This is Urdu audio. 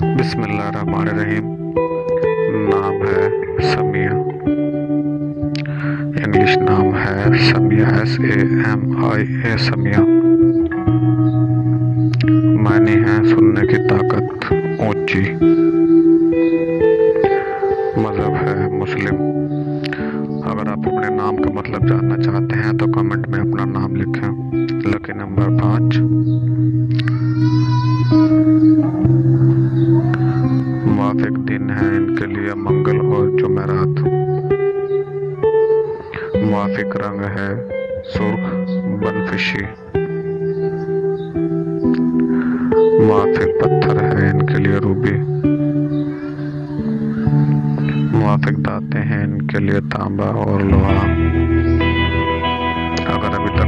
بسم اللہ الرحمن الرحیم۔ نام ہے سمیہ، انگلش نام ہے سمیہ، SAMIA سمیہ۔ معنی ہے سننے کی طاقت اونچی، مذہب ہے مسلم۔ اگر آپ اپنے نام کا مطلب جاننا چاہتے ہیں تو کمنٹ میں اپنا نام لکھیں۔ لکی نمبر 5، موافق دن ہے ان کے لیے منگل اور جمعرات۔ موافق رنگ ہے سرخ بنفشی۔ موافق پتھر ہے ان کے لیے روبی۔ موافق دھاتیں ہیں ان کے لیے تانبا اور لوہا۔ اگر ابھی تک